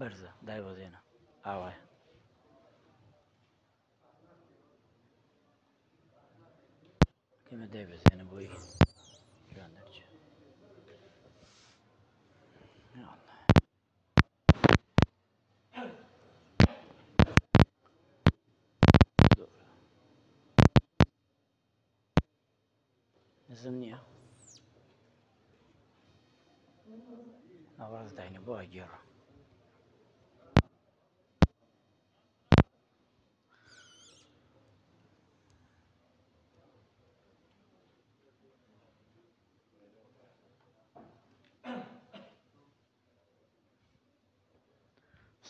بەرزە دایوەزێنە ئاوایە کەمە دایبەزێنە بۆی جوان دەرچێ نزم نییە ئاواز داینە بۆ ئاگێڕە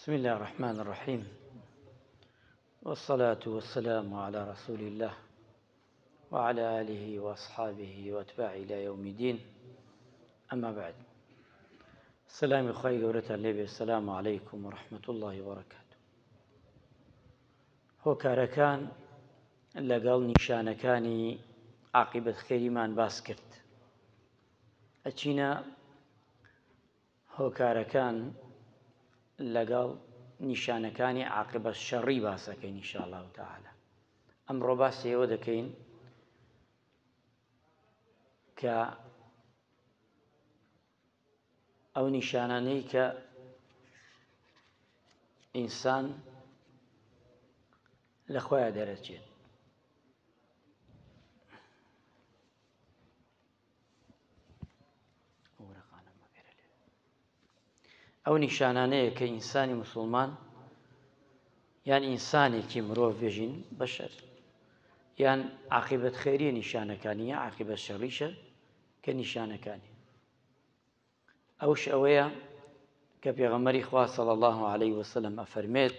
بسم الله الرحمن الرحيم والصلاة والسلام على رسول الله وعلى آله وأصحابه وأتباعه إلى يوم الدين أما بعد السلام خير ورتا لبي السلام عليكم ورحمة الله وبركاته هو كاركان لقل نشانكاني عاقبة خيرمان باسكرت أتشينا هو كاركان لەگەڵ نیشانەکانی عاقبەت شەڕی باسەکەین ئینشا الله تعالی ئەمڕۆ باسی ئەوە دەکەین کە ئەو نیشانانەی کە ئینسان لە خۆیان دەرەچێت ئەو نیشانانەیە کە ئینسانی موسڵمان یان ئینسانێکی مرۆڤ بێژین بەشەر یان عاقبەت خەیریە نیشانەکانی یان عاقبەت شەڕیشە کە نیشانەکانی ئەوش ئەوەیە کە پێغەمبەری خوا صلی الله عليه وسلم ئەفەرمێت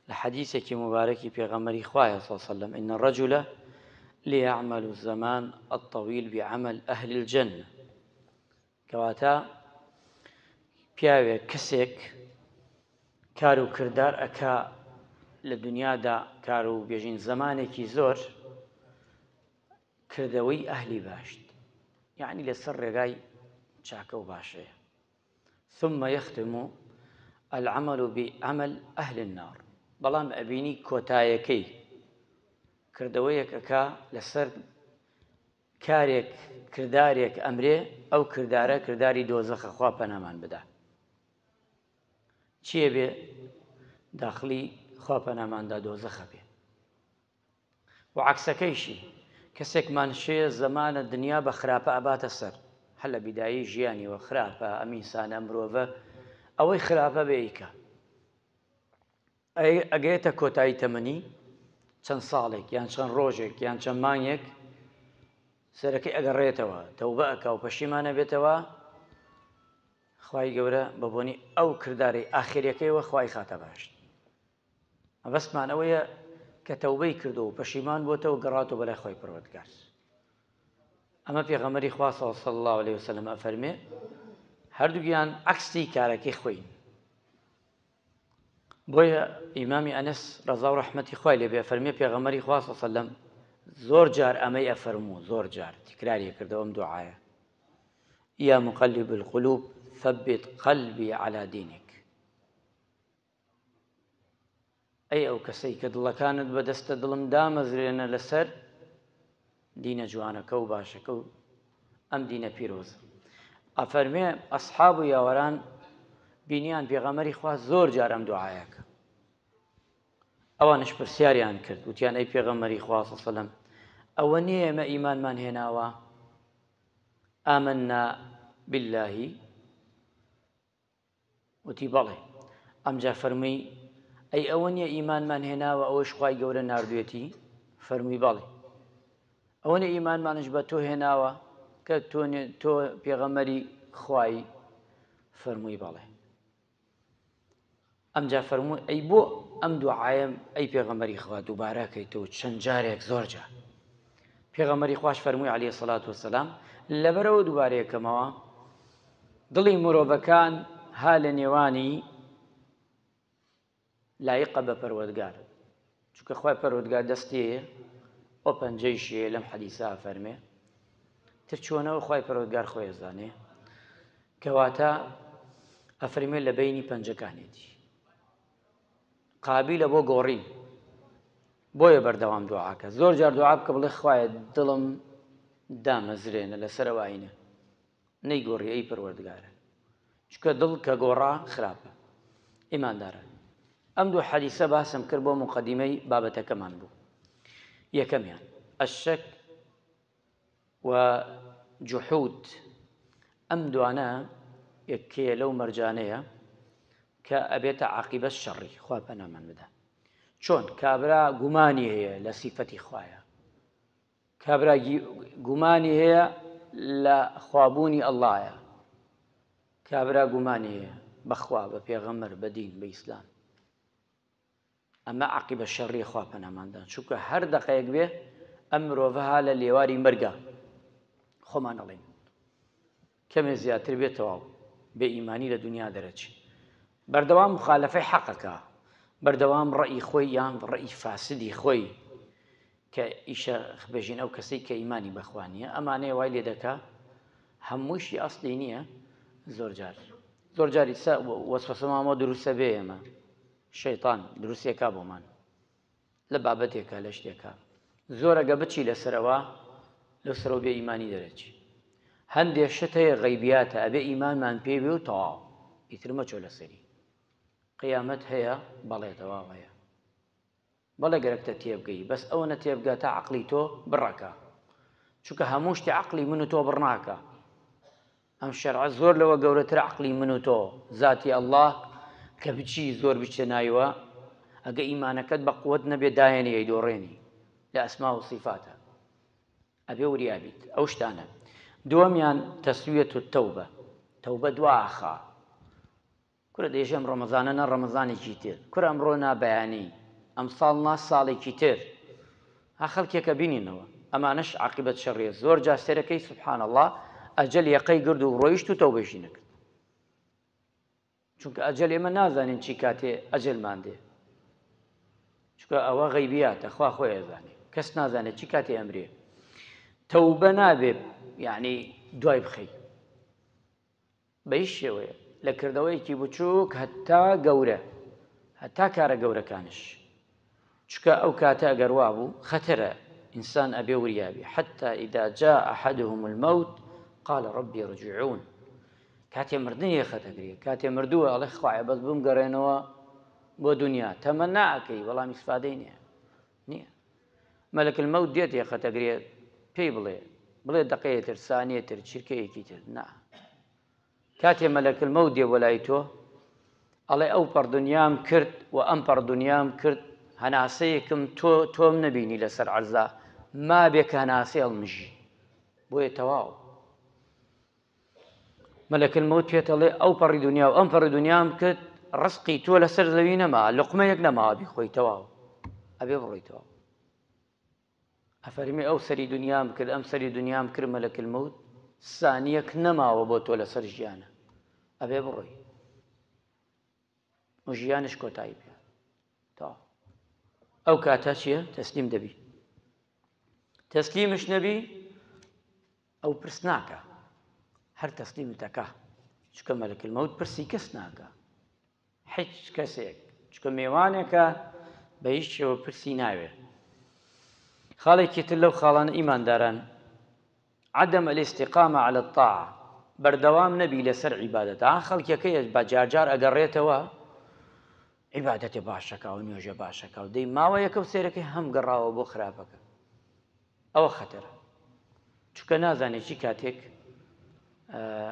لە حەدیثێکی مبارەکی پێغەمبەری خوایە صلی الله عليه وسلم إن الرجل ليعمل الزمان الطويل بعمل أهل الجنة کەواتە پیاوێک کەسێک کار و کردار ئەکا لە دنیادا کار و بێژین زمانێکی زۆر کردەوەی ئەهلی باشت یعنی لەسەر ڕێگای چاکە و باشەیە ثم يختم العمل بعمل أهل النار بەڵام ئەبینی کۆتایەکەی کردەوەیەک ئەکا لەسەر کارێک کردارێک ئەمرێ ئەو کردارە کرداری دۆزەخە خوا پەنامان بدە چیە بێ داخلی خوا پەناماندا دۆزەخە بێ و عەکسەکەیشی کەسێکمان شێ زەمانە دنیا بە خراپە ئەباتە سەر هەر لە بیدایی ژیانیەوە خراپە ئەم ئینسانە مرۆڤە ئەوەی خراپە بێ ئیکە ئەگەیەتە کۆتایی تەمەنی چەند ساڵێک یان چەند ڕۆژێک یان چەند مانگێک سەرەکەی ئەگەڕێتەوە تەوبە ئەکا و پەشیمانە بێتەوە خوای گەورە بە بۆنی ئەو کردارەی ئاخریەکەیەوە خوای خاتە باشت مەبەستمان ئەوەیە کە تەوبەی کردو و پەشیمان بۆتەوە گەڕاتەوە بەلای خوای پەروەردگار ئەمە پێغەمبەری خوا صلی الله عليه وسلم ئەفەرمێ هەردووگیان عەکسی کارەکەی خۆین بۆیە ئیمامی ئەنەس ڕەزا و ڕەحمەتی خوای لێبێ ئەفەرمێ پێغەمبەری خوا صلی الله عليه وسلم زۆر جار ئەمەی ئەفەرموو زۆر جار تکراری کردەوە ئەم دوعایە یا مقلب القلوب ثبت قلبي على دينك ئەی ئەو کەسەی کە دڵەکانت بەدەستە دڵم دامەزرێنە لەسەر دینە جوانەکە و باشەکە و ئەم دینە پیرۆزە ئەفەرمێ ئەسحاب و یاوەران بینیان پێغەمبەری خوا زۆر جار ئەم دوعایەکە ئەوانش پرسیاریان کرد وتیان ئەی پێغەمبەری خوا صلی الله عليه وسلم ئەوە نییە ئێمە ئیمانمان هێناوە ئامەنا بالله وتی بەڵێ ئەمجا فەرمووی ئەی ئەوە نییە ئیمانمان هێناوە ئەوەش خوای گەورە ناردوێتی فەرمووی بەڵێ ئەوە نییە ئیمانمانش بە تۆ هێناوە کە تۆ پێغەمبەری خوایی فەرمووی بەڵێ ئەمجا فەرمووی ئەی بۆ ئەم دوعاەم ئەی پێغەمبەری خوا دووبارەکەیتەوە چەند جارێک زۆر جار پێغەمبەری خوش فەرمووی عەلەیهی سەڵات وەسەلام لەبەرەوە دووبارەیەکەمەوە دڵی مرۆڤەکان ها لە نێوانی لایقە بە پەروەردگار چونکە خوای پەروەردگار دەستێ ئەو پەنجەیشیە لەم حەدیسە فەرمێ تر چۆنەوە خوای پەروەردگار خۆی ئەزانێ کەواتە ئەفەرمێ لە بینی پەنجەکانێتی قابیلە بۆ گۆڕین بۆیە بەردەوام دوعاکە زۆر جار دوعا بکە بڵێ خوایە دڵم دامەزرێنە لەسەر ئەوینە نەیگۆڕی ئەی پەروەردگارە چکە دڵ کە گۆڕا خراپە ئیماندارە ئەم دوو حەدیسە باسم کرد بۆ مقەدیمەی بابەتەکەمان بوو یەکەمیان الشەک و جوحود ئەم دوانە یەکێ لەو مەرجانەیە کە ئەبێتە عاقیبەت شەڕی خوا پەنامان بدە چۆن کابرا گومانی هەیە لە سیفەتی خوایە کابرا گومانی هەیە لە خوابوونی ئەڵڵایە کابرا گومانی هەیە بەخوا بە پێغەمبەر بە دین بە ئیسلام ئەمە عاقیبەت شەڕی خوا پەناماندا چونکە هەر دەقەیەک بێ ئەم مرۆڤە لە لێواری مەرگە خۆمان ئەڵێن کەمێ زیاتر بێتەوە بێ ئیمانی لە دنیا دەرەچی بەردەوام مخالەفەی حەقەکە بەردەوام ڕەئی خۆی یان ڕەئی فاسدی خۆی کە ئیشە بێژین ئەو کەسەی کە ئیمانی بەخوا نییە ئەمانەیە وای لێ دەکا هەمووشی ئەسلی نییە زۆر جاری وەسوەسە مامۆ دروستە بێ ئێمە شەیطان دروستێکا بۆمان لە بابەتێکە لە شتێکە زۆر ئەگە بچی لەسەرەوە لەسەرەوە بێ ئیمانی دەرەچی هەندێک شت هەیە غەیبیاتە ئەبێ ئیمانمان پێ بێ و تەواو ئیتر مەچۆ لەسەری قیامەت هەیە بەڵێ تەواو هەیە بەڵێ گەرەکتە تێبگەی بەس ئەوە نە تێبگا تا عەقڵی تۆ بڕەکە چونکە هەموو شتی عەقڵی من و تۆ بڕناکە ئەم شەرعە زۆر لەوە گەورەتر عەقڵی من و تۆ ذاتی ئەڵڵاه کە بچی زۆر بچێ نایوە ئەگە ئیمانەکەت بە قووەت نەبێ دایەنی ئەیدۆڕێنی لە ئەسما و صیفاتە ئەبێ وریابیت ئەو شتانە دووەمیان تەسویەت التەوبە تەوبە دواخە کورە دێژەم ڕەمەزانە نە ڕەمەزانێکی تر کورە ئەمڕۆ نابەیانی ئەم ساڵ نا ساڵێکی تر ها خەڵکێکە بینینەوە ئەمانەش عاقیبەت شەڕیە زۆر جا سەرەکەی سوبحان الله ئەجەل یەقەی گرد و ڕۆیشت و تەوبەشی نەکرد چونکە ئەجەل ئێمە نازانین چی کاتێ ئەجەلمان دێ چونکە ئەوە غەیبیاتە خوا خۆی ئەزانێ کەس نازانێت چی کاتێ ئەمرێ تەوبە نابێ یعنی دوای بخەی بە هیچ شێوەیە لە کردەوەیەکی بچووک هەتا گەورە هەتا کارە گەورەکانش چونکە ئەو کاتە ئەگەر وا بوو خەتەرە ئینسان ئەبێ وریابی حتى إذا جاء أحدهم الموت قال ربي ارجعون کاتێ مردنی خەتەگرێ کاتێ مردووە ئەڵێ خوایە بەس بمگەڕێنەوە بۆ دنیا تەمەنا ئەکەی بەڵام ئیسفادەی نییە مەلەک المەوت دێت خەتەگرێ پێی بڵێ دقەیەتر سانیەتر چرکەیەکی تر نا کاتێ مەلەک المەوت دێ بۆ لای تۆ ئەڵێ ئەو پەردونیام کرد و ئەم پەردونیام کرد هەناسەیەکم تۆم نەبینی لەسەر عەرزا ما بێک هەناسەی هەڵمژی بۆیە تەواو مەلەک المەوت پێتەڵێ ئەو پەڕی دنیا و ئەم پەڕی دنیام کرد ڕزقی تۆ لەسەر زەوی نەما لوقمەیەک نەماوە بیخۆی تەواو ئەبێ بڕۆیتەوە ئەفەرمێ ئەو سەری دنیام کرد ئەم سەری دنیام کرد مەلەک المەوت سانیەک نەماوە بۆ تۆ لەسەر ژیانە ئەبێ بڕۆی و ژیانش کۆتایی پێ تا ئەو کاتە چییە تەسلیم دەبی تەسلیمش نەبی ئەو پرس ناکە هەر تەسلیمتەکە چونکە مەلەک المەوت پرسی کەس ناکە هیچ کەسێک چونکە میوانێکە بە هیچ شێوە پرسی ناوێ خاڵێکی تر لەو خاڵانە ئیمانداران عدم الاستقامة على الطاعة بەردەوام نەبی لەسەر عیبادەت خەڵکێکەیە بە جارجار ئەگەڕێتەوە عیبادەتێ باشەکە و نوێژە باشەکە و دەی ماوە یەکە و سێرەکەی هەم گەڕاوە بۆ خراپەکە ئەوە خەتەرە چونکە نازانێت چی کاتێک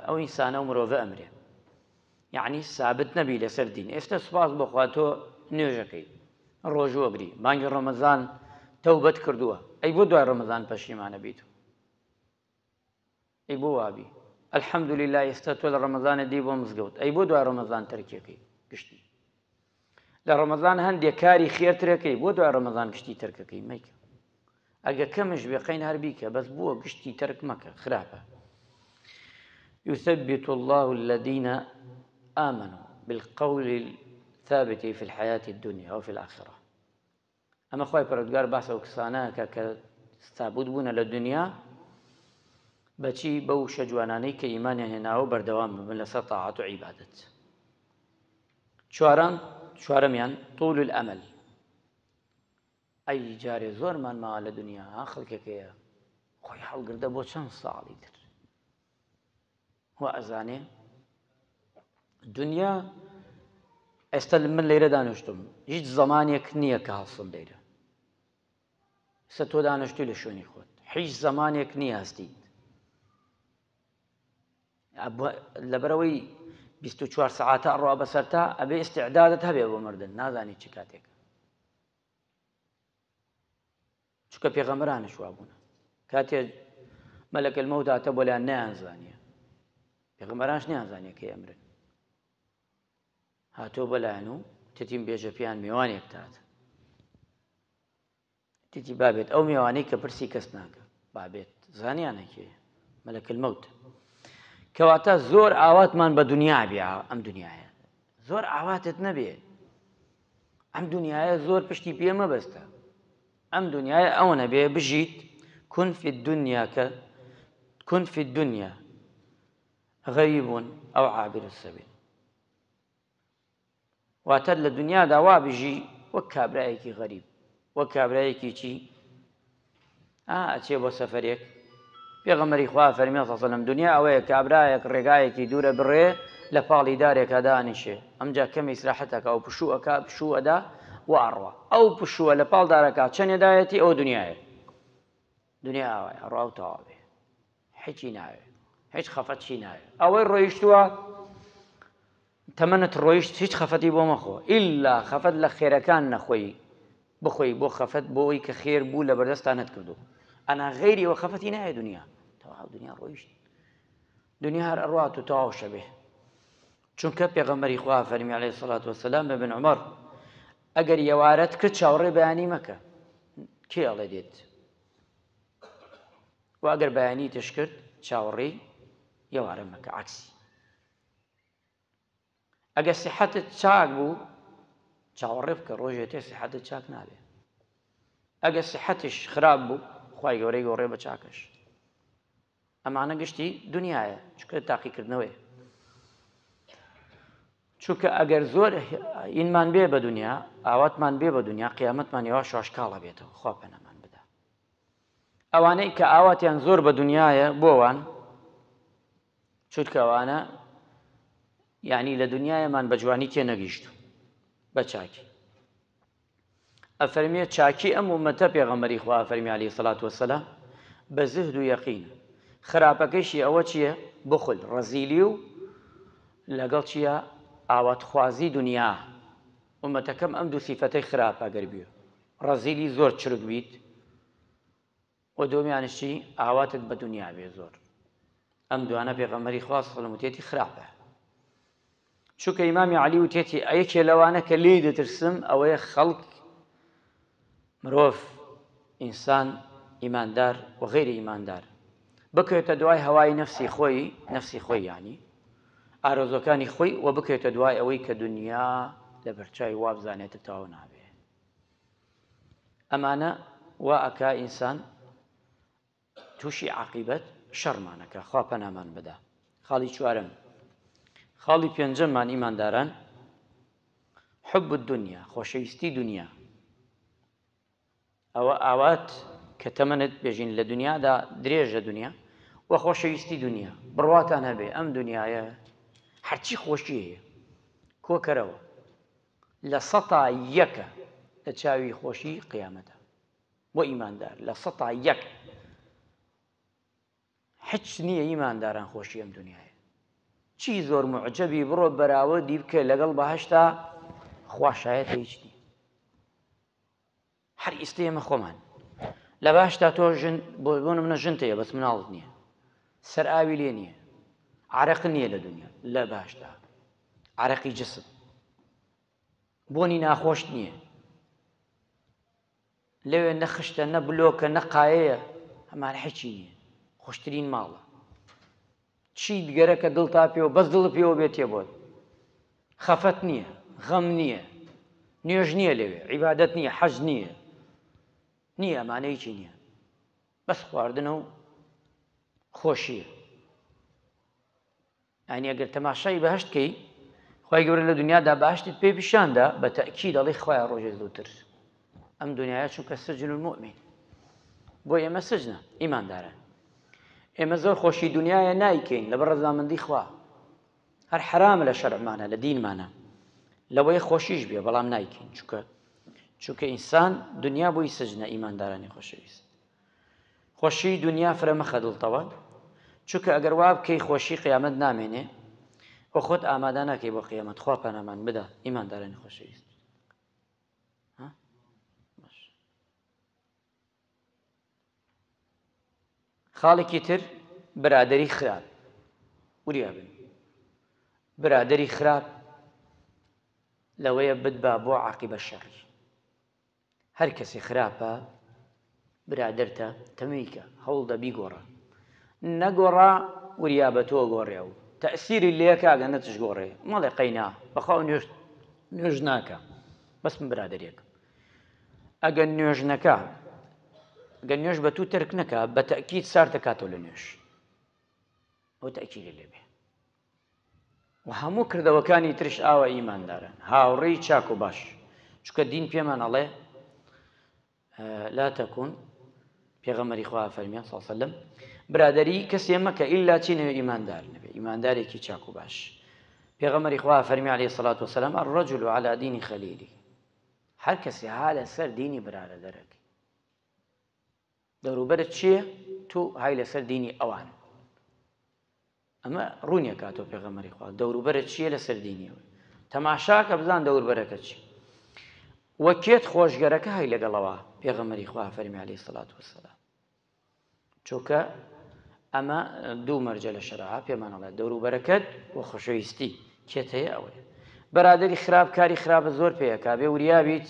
ئەو ئینسانە و مرۆڤە ئەمرێ یعنی سابت نەبی لەسەر دین ئێستا سوپاس بخوا تۆ نوێژەکەی ڕۆژوەگری مانگی ڕەمەزان تەوبەت کردووە ئەی بۆ دوای ڕەمەزان پەشیمانە بیت ئەی بۆ وابی الحەمدولله ئێستا تۆ لە ڕەمەزانە دی بۆ مزگەوت ئەی بۆ دوای ڕەمەزان تەرکێکەی گشتی لە ڕەمەزان هەندێک کاری خێرترەکەی بۆ دوای ڕەمەزان گشتی تەرکەکەی مەیکە ئەگە کەمش بێ قەین هەر بیکە بەس بووە گشتی تەرک مەکە خراپە يثبت الله الذين آمنوا بالقول الثابت في الحياة الدنيا وفي الآخرة أما خواهي پروردگار باسا و کسانه که ثابت بوون لدنیا بچی بو شجوانانی که ایمان هناو بردوام ببن لسر طاعت و عبادت چوارەمیان طول الأمل ئەی جارێ زۆرمان ماوە لە دنیا خەڵکێکەیە خۆی هەڵگردە بۆ چەند ساڵی تر وا ئەزانێ دنیا ئێستا من لەیرە دانیشتم هیچ زەمانێک نییە کە هەڵسم لەیرە ئێستا تۆ دانیشتی لە شوێنی خۆت هیچ زەمانێک نییە هەستیت لەبەرەوەی 24 سەعاتە ئەڕوا بەسەرتا ئەبێ ئیستیعدادت هەبێ بۆ مردن نازانی چ کاتێکە چونکە پێغەمبەرانیش وا بوون کاتێ مەلەک المەوت هاتە بۆلایان نەیانزانیە پێغەمبەرانش نەیانزانیە کەی ئەمرن هاتۆ بەلایەن و تێتیم بێژە پێیان میوانێک تاتە تێتی بابێت ئەو میوانەی کە پرسی کەس ناکە بابێت زانیانەکێ مەلەک المەوت کەواتە زۆر ئاواتمان بە دنیا بێ ئەم دنیاە زۆر ئاواتت نەبێ ئەم دنیاە زۆر پشتی پێ مەبەستە ئەم دنیاە ئەوە نەبێ بژیت كن في الدنيا غريب أو عابر السبيل واتە لە دنیادا وا بژی وەک کابرایەکی غەریب وەک کابرایەکی چی ئەچێ بۆ سەفەرێک پێغەمبەری خوا فەرمی صلی الله علیه و سلم دنیا ئەوەیە کابرایەک ڕێگایەکی دوورە بڕێ لە پاڵی دارێکە دانیشێ ئەمجا کەمی ئیسراحەتەکە ئەو پشووەکە پشووەدا و ئەڕوا ئەو پشووە لە پاڵ دارەکە چەندێدایەتی ئەو دنیایە دنیا ئەوەیە ڕاو تەواو بێ هیچی ناوێ هیچ خەفەتشی ناوێ ئەوەی ڕۆیشتووە تەمەنت ڕۆیشت هیچ خەفەتی بۆ مەخۆ ئیلا خەفەت لە خێرەکان نەخۆی بخۆی بۆ خەفەت بۆ ئەوی کە خێر بوو لە بەردەستانت کردو ئەنا غەیری ئەوە خەفەتی نایە دنیا تەواو دنیا ڕۆیشت دنیا هەر ئەڕوات و تەواو شەبێ چونکە پێغەمبەری خوا فەرمی عەلەیهی سەڵات وەسەلام بە بن عومەر ئەگەر یەوارەت کرد چاوەڕێ بەیانی مەکە کێ ئەڵێ دێت و ئەگەر بەیانیتش کرد چاوەڕێی یەوارە مەکە عەکسی ئەگەر سیحەتت چاک بوو چاوەڕێ بکە ڕۆژێ تێ سیحەتت چاک نابێ ئەگەر سیحەتش خراپ بوو خوای گەورەی گۆڕێ بە چاکەش ئەمانە گشتی دنیاە چونکە تاقیکردنەوەی چونکە ئەگەر زۆر ئینمان بێ بە دنیا ئاواتمان بێ بە دنیا قیامەتمان یەوا شۆشکاڵە بێتەوە خوا پەنامان بدە ئەوانەی کە ئاواتیان زۆر بە دنیاە بۆوان چونکە ئەوانە یعنی لە دنیایەمان بە جوانی تێ نەگەیشتوو بە چاکی ئەفەرمێ چاکی ئەم ئومەتە پێغەمبەری خوا فەرمی عەلەیهی سەڵات وەسەلام بە زهد و یەقین خراپەکەیشی ئەوە چییە بخل ڕەزیلی و لەگەڵ چییە ئاواتخوازی دنیا ئومەتەکەم ئەم دوو سیفەتەی خراپە ئەگەر بیە ڕەزیلی زۆر چرک بیت و دۆمیانش چی ئاواتت بە دنیا بێ زۆر ئەم دوانە پێغەمبەری خوا سەڵ وتێتی خراپە چونکە ئیمامی عەلی وتێتی یەکێ لەوانە کە لێی دەترسم ئەوەیە خەڵک مرۆڤ ئینسان ئیماندار و غەیری ئیماندار بکەوێتە دوای هەوای نەفسی خۆی یعنی ئارۆزەکانی خۆی و بکەوێتە دوای ئەوەی کە دنیا لە بەرچاوی وا بزانێتە تاو نابێ ئەمانە وا ئەکا ئینسان تووشی عاقیبەت شەڕمانەکە خوا پەنامان بدە خاڵی چوارەم خاڵی پێنجەممان ئیمانداران حب الدنیا خۆشەویستی دنیا ئەوە ئاوات کە تەمەنت بێژین لە دنیادا درێژە دنیا و خۆشەویستی دنیا بڕواتان هەبێ ئەم دنیاە هەرچی خۆشی هەیە کۆکەرەوە لە سەتا یەکە لە چاوی خۆشی قیامەتە بۆ ئیماندار لە سەتا یەک هیچ نییە ئیمانداران خۆشی ئەم دنیاە چی زۆر معجەبی بڕۆ بەراوە دی بکە لەگەڵ بەهەشتا خواشایەتە هیچ نییە هەر ئیستێمە خۆمان لە باشتا تۆ ژن بۆ منە ژنتەیە بەس مناڵت نییە سەر ئاوی لێ نییە عرەق نییە لە دنیا لە باشتا عرەقی جسم بۆنی ناخۆش نییە لەوێ نە خشتە نە بلۆکە نە قایەیە هەمان هیچی نییە خۆشترین ماڵە چی دیگەرە کە دڵتا پێوە بەس دڵ پێوە بێتێ بۆت خەفەت نییە غەم نییە نوێژ نییە لەوێ عیبادەت نییە حەج نییە ئەمانە هیچی نییە بەس خواردنە و خۆشیە یعنی ئەگەر تەماشای بەهەشت کەی خی گەورە لە دنیادا باشتت پێ پیشاندا بە تەکید دەڵێ خۆیان ڕۆژێ زووتر ئەم دنیاە چونکە سجن المؤمن بۆ ئێمە سجنە ئیمانداران ئێمە زۆر خۆشی دنیاە نایکەین لەبەر ڕەزامەندی خوا هەر حرامە لە شەرعمانە لە دینمانە لەوەی خۆشیش بێ بەڵام نایکەین چونکە ئینسان دنیا بۆی سجنە ئیماندارانی خۆشەویست خۆشی دنیا فرە مەخە دڵتەوە چونکە ئەگەر وا بکەی خۆشی قیامەت نامێنێ بۆ خۆت ئامادە ناکەی بۆ قیامەت خوا پەنامان بدە ئیماندارانی خۆشەویست خاڵێکی تر برادەری خراپ وریابن برادەری خراپ لەوەیە بتبا بۆ عاقبە شەڕی هەر کەسێ خراپە برادەرتە تەمەیکە هەوڵدە بیگۆڕە نەگۆڕا وریا بە تۆ گۆڕێ و تەئسیری لێکە ئەگە نەتش گۆڕێ مەڵێ قەینا بەخوا نوێژ ناکە بەسم برادەریەکە ئەگە نوێژ نەکە ئەگە نوێژ بە تو تەرک نەکە بە تەئکید سار دەکاتەوە لە نوێژ ئەو تەئکیدی لێبێ و هەموو کردەوەکانی ترش ئاوە ئیماندارن هاوڕێی چاک و باش چونکە دین پێمان ئەڵێ لا تەکون پێغەمبەری خوا فەرمیان صلی الله علیه وسلم برادەری کەسێ مەکە ئیلا چی نەوێ ئیماندار نەبێ ئیماندارێکی چاک و باش پێغەمبەری خوا فەرمی عەلەیهی الصلاة والسلام الرجل على دین خەلیلی هەر کەسێ ها لەسەر دینی برادەرەکەی دەوروبەرت چییە تو های لەسەر دینی ئەوان ئەمە ڕوونیە کاتۆ پێغەمبەری خوا دەوروبەرت چییە لەسەر دینیەوە تەماشاکە بزان دەوروبەرەکە چی وەکێت خۆشگەرەکە هەی لەگەڵەوە پێغەمبەری خوا فەرمی عەلەیهی الصلاة والسلام چونکە ئەمە دوو مەرجە لە شەرەعا پێمان ئەڵێ دەوروبەرەکەت و خۆشەویستی کێت هەیە ئەوەیە بەرادەری خراپ کاری خراپە زۆر پێیەکا بێ وریا بیت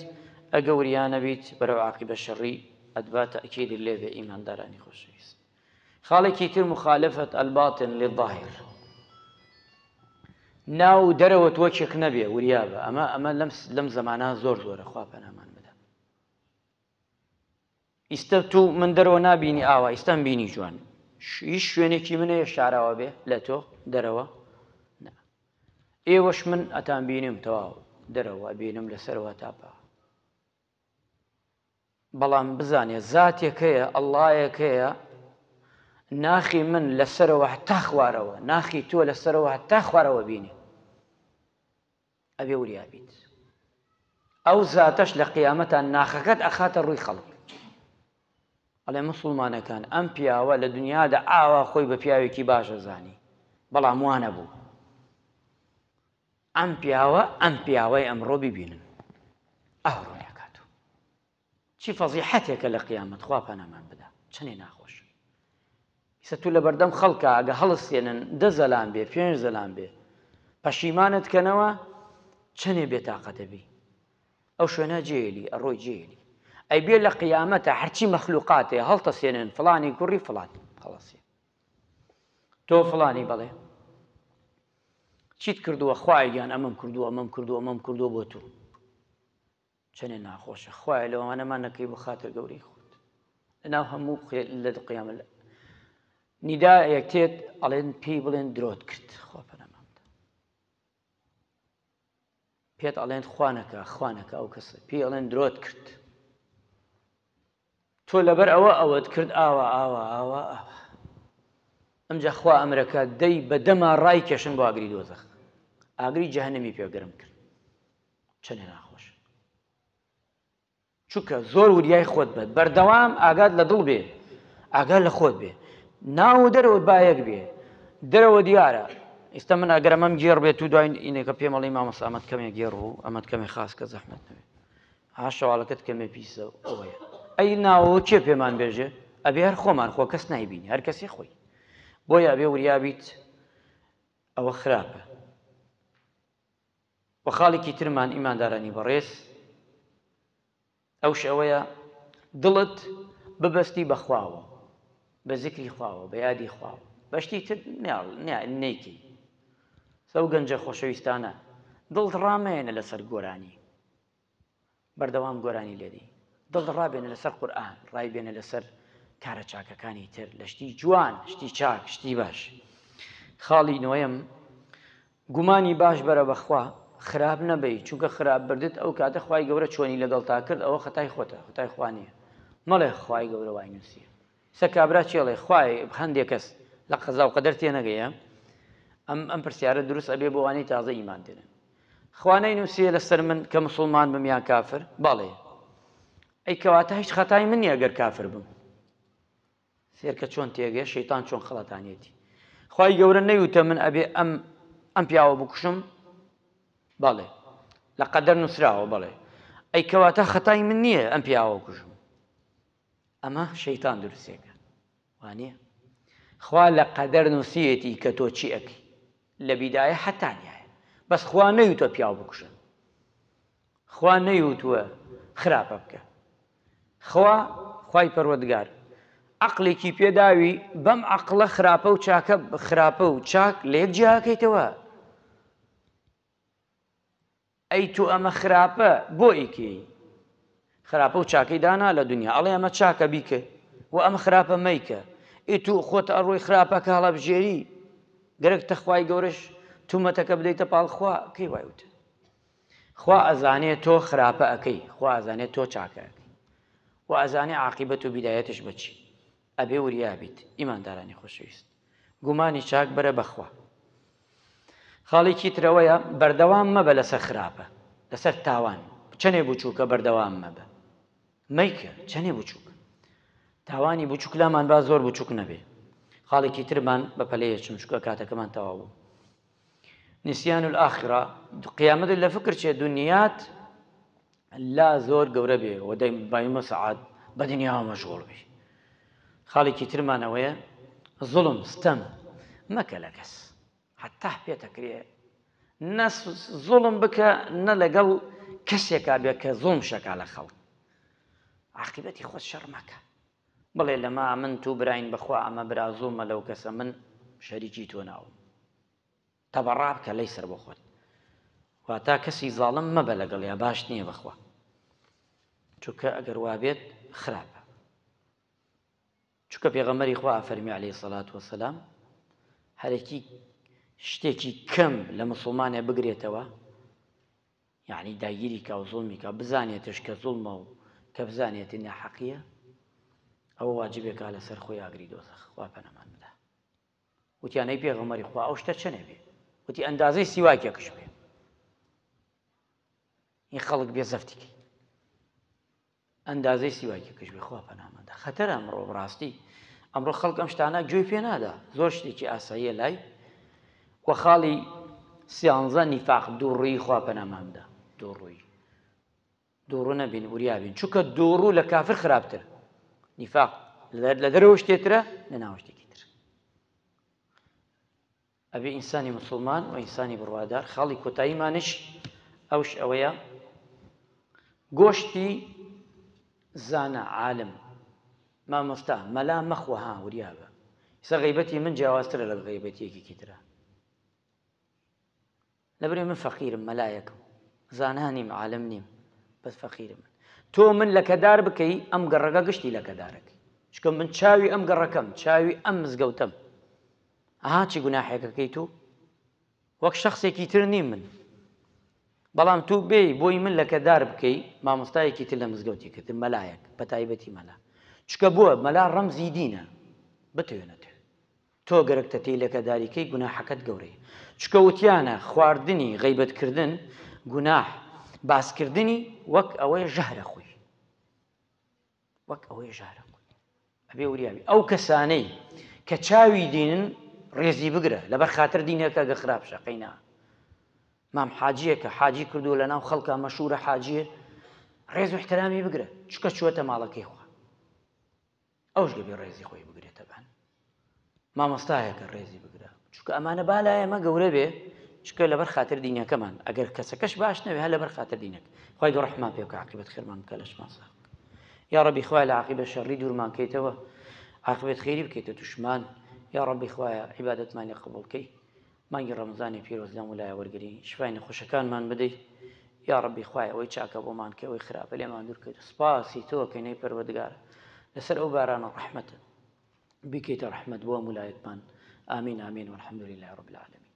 ئەگە وریا نەبیت بەرەو عاقبە شەڕی ئەدبا تەئکیدی لێبێ ئیماندارانی خۆشەویست خاڵێکی تر مخالفەت الباطن للظاهر ناو دەرەوە تۆچێک نەبێ وریا بە ئەمە لەم زەمانە زۆر زۆرە خوا پەنامان بدە ئیستە تو من دەرەوە نابینی ئاوا ئیستەم بینی جوان هیچ شوێنێکی منەیە شاراوە بێ لە تۆ دەرەوە ئێوەش من ئەتان بینیم تەواو دەرەوە بینم لەسەرەوە تاپا بەڵام بزانێ زاتێک هەیە ئەڵڵایەک هەیە ناخی من لەسەرەوە هەتا خوارەوە ناخی تۆ لەسەرەوە هەتا خوارەوە بینی ئەبێ وریا بیت ئەو زاتەش لە قیامەتان ناخەکەت ئەخاتە ڕووی خەڵک ئەڵێ موسڵمانەکان ئەم پیاوە لە دنیادا ئاوا خۆی بە پیاوێکی باشە زانی بەڵام وانە بوو ئەم پیاوەی ئەمڕۆ ببینن ئەو ڕوونیەکاتۆ چی فەزیحەتێکە لە قیامەت خوا پەنامان بدە چەنێ ناخۆش ئیسە تو لە بەردەم خەڵکە ئەگە هەڵسێنن 10 زەلام بێ 5 زەلام بێ پەشیمانت کەنەوە چەنێ بێتاقەتە بی ئەو شوێنە جێلی ئەڕۆی جێلی ئەی بێ لە قیامەتە هەرچی مەخلوقاتێ هەڵتەسێنن فڵانی کوڕی فڵان خەڵەسێ تۆ فڵانی بەڵێ چیت کردووە خوای گیان ئەمەم کردووە بۆ تو چەنێ ناخۆشە خوای لەوانەمان نەکەی بۆ خاتر گەورەی خۆت لەناو هەموو لە قیامەت نیدایەک تێت ئەڵێن پێی بڵێن درۆت کرد خوا پەنامان بدە پێت ئەڵێن خوانەکە ئەو کەسە پێی ئەڵێن درۆت کرد تۆ لەبەر ئەوەت کرد ئاوا ئەمجا خوا ئەمرەکە دەی بە دەما ڕای کێشن بۆ ئاگری دۆزەخ ئاگری جەهەنەمی پێگەرم کرد چەنێ ناخۆش چونکە زۆر وریای خۆت بێت بەردەوام ئاگات لە دڵ بێ ئاگات لە خۆت بێ ناو دەرەوە بایەک بێ دەرەوە دیارە ئێستا من ئەگەر ئەمەم گێڕ بێت و دوای ئینێکە پێم ئەڵێ مامۆستا ئەمەت کەمێک گێڕ بوو ئەمەت کەمێک خاس کە زەحمەت نەوێت ها شەواڵەکەت کەمێ پیسە ئەوەیە ئەی ناوەوە کێ پێمان بێژێ ئەبێ هەر خۆمان خۆ کەس نایبینی هەر کەسی خۆی بۆیە ئەبێ وریا بیت ئەوە خراپە و خاڵێکی ترمان ئیماندارانی بەڕێز ئەوش ئەوەیە دڵت ببەستی بەخواوە بە زیکری خواوە بە یادی خواوە بەشتی تر نەیکەی سەو گەنجە خۆشەویستانە دڵت ڕامێنە لەسەر گۆرانی بەردەوام گۆرانی لێدی دڵت ڕابێنە لەسەر قورئان ڕای بێنە لەسەر کارە چاکەکانی تر لە شتی جوان شتی چاک شتی باش خاڵی نوێیەم گومانی باش بەرە بەخوا خراپ نەبەی چونکە خراپ بردت ئەو کاتە خوای گەورە چۆنی لەگەڵ تا کرد ئەوە خەتای خۆتە خەتای خوا نییە مەڵێ خوای گەورە وای نووسیە سە کابرا چێڵێ خوای هەندێک کەس لە قەزا و قەدەر تێنەگەیە ئەم پرسیارە دروست ئەبێ بۆ وانەی تازە ئیمان دێنن خوا نەینووسیە لەسەر من کە موسڵمان بم یان کافر بەڵێ ئەی کەواتە هیچ خەتای من نییە ئەگەر کافر بم سێرکە چۆن تێگەێ شەیتان چۆن خەڵەتانێتی خوای گەورە نەیوتە من ئەبێ ئەم پیاوە بکوشم بەڵێ لە قەدەر نووسراوە بەڵێ ئەی کەواتە خەتای من نییە ئەم پیاوە بکوشم ئەمە شەیتان دروستێکە وانە خوا لە قەدەر نووسیەتی کە تۆ چی ئەەکەی لە بیدایە حەتانایە بەس خوا نەیوتە پیاو بکوشن خوا نەیوتووە خراپە بکە خوای پەروەردگار عەقڵێکی پێداوی بەم عەقڵە خراپە و چاکە خراپە و چاک لە یەک جیاکەیتەوە ئەی تو ئەمە خراپە بۆ ئیکەی خراپە و چاکەی دانا لە دنیا ئەڵێ ئەمە چاکە بیکە و ئەمە خراپە مەیکە ئێ تو خۆت ئەڕۆی خراپەکە هەڵەبژێری گەرەک تەخوای گەورەش تومەتەکە بدەیتە پاڵ خوا کەی وای وتە خوا ئەزانێت تۆ خراپە ئەەکەی خوا ئەزانێت تۆ چاکە ئەەکەی و ئەزانێ عاقیبەت و بیدایەتش بچی ئەبێ وریابیت ئیماندارانی خۆشەویست گومانی چاک بەرە بەخوا خاڵێکی ترەوەیە بەردەوام مەبە لەسەر خراپە لەسەر تاوان چەنێ بچووکە بەردەوام مەبە مەیکە چەنێ بچووکە تاوانی بچووک لامان با زۆر بچووک نەبێ خاڵێکی ترمان بە پەلەیە چم چووکە کاتەکەمان تەواو بوو نسیان الآخرە قیامەتت لە فکر چێ دنیات لا زۆر گەورە بێ و دایمە سەعات بە دنیا مەشغوڵ بێ خاڵێکی ترمانەوەیە زوڵم ستەم مەکە لە کەس حتا پێتەکرێ نە زوڵم بکە نە لەگەڵ کەسێکا بێ کە زوڵم شەکا لە خەڵک عاقیبەتی خۆت شەڕ مەکە بڵێ لەما من تو براین بەخوا ئەمە برا زوڵمە لەو کەسە من شەریکی تۆ ناوم تەبەڕا بکە لەی سەر بۆ خۆت واتا کەسی زاڵم مەبە لەگەڵ یا باش نییە بەخوا چونکە ئەگەر وابێت خراپە چونکە پێغەمبەری خوا فەرمی عەلەیهی سەڵات وەسەلام هەرێکی شتێکی کەم لە موسڵمانێ بگرێتەوە یعنی داگیری کا و زوڵمی کا بزانێتش کە زوڵمە و کە بزانێتی ناحەقیە ئەوە واجبێکا لەسەر خۆی ئاگری دۆزەخ خوا پەنامان بدە وتیانەی پێغەمبەری خوا ئەو شتە چەنێ بێ وتی ئەندازەی سیواکێکش بێ این خەڵک بێ زەفتیکەی ئەندازەی سیواکێکش بێ خوا پەنامەدا خەتەرە ئەمڕۆ بڕاستی ئەمڕۆ خەڵک ئەم شتانە گوێی پێ نادا زۆر شتێکی ئاساییە لای وە خاڵی سیانزە نیفاق دووڕووی خوا پەناماندا دووڕوو نەبین وریابین چونکە دووڕوو لە کافر خراپتر نیفاق لە دەرەوە شتێترە لە ناوە شتێکی تر ئەبێ ئینسانی موسڵمان و ئینسانی بڕوادار خاڵی کۆتاییمانش ئەوش ئەوەیە گۆشتی زانە عالم مامۆستا مەلا مەخوە ها وریابە ئێستا غەیبەتی من جیاوازترە لە غەیبەتیەکێکی ترە لەبەرێ من فەقیرم مەلایەکم زانا نیم عالم نیم بەس فەقیرم تۆ من لەکەدار بکەی ئەم گەڕەکە گشتی لەکەدارەکەی چکە من چاوی ئەم گەڕەکەم چاوی ئەم مزگەوتەم ئاها چی گوناحێکەکەی تو وەک شەخصێکی تر نیم من بەڵام تو بێ بۆی من لەکەدار بکەی مامۆستایەکی تر لە مزگەوتی کرد مەلایەک بە تایبەتی مەلا چکە بووە مەلا ڕەمزی دینە بتوێنێت تۆ گەرەکتە تێی لەکەداریکەی گوناحەکەت گەورەیە چکە وتیانە خواردنی غەیبەتکردن گوناح باسکردنی وەک ئەوەی ژەهرە خۆی وەک ئەوەی ژەهرە خۆی ئەبێ وریابی ئەو کەسانەی کە چاوی دینن ڕێزی بگرە لەبەر خاتر دینەکە گە خراپ شەقەینا مام حاجیەکە حاجی کردو لە ناو خەڵکە مەشهورە حاجیە ڕێز و احترامی بگرە چکە چووەتە ماڵەکەی خوا ئەوش گەبێ ڕێزی خۆی بگرێتە بان مامۆستایەکە ڕێزی بگرە چونکە ئەمانە بالای ئەمە گەورە بێ چکە لەبەر خاتر دینەکەمان ئەگەر کەسەکەش باش نەوێ هە لەبەر خاتر دینەکە خوای گەورە ڕەحمان پێ بکە عاقبەت خێرمان بکە لە شمان ساق یا ڕەبی خوای لە عاقبەت شەڕی دوورمان کەیتەوە عاقبەت خێری بکەیتە توشمان یا ڕەبی خوایە عیبادەتمانی قبوڵ کەی مانگی ڕەمزانی پیرۆز لەم ولایە وەرگری شفای نەخۆشەکانمان بدەی یا ڕەبی خوایە ئەوەی چاکە بۆمان کە ئەوەی خراپە لێمان دوور کەیت سپاسی تۆ کەینەی پەروەردگارە لەسەر ئەو بارانە ڕەحمەتە بکەیتە ڕەحمەت بۆ ئەم وڵایەتمان آمین آمین والحمد لله رب العالمين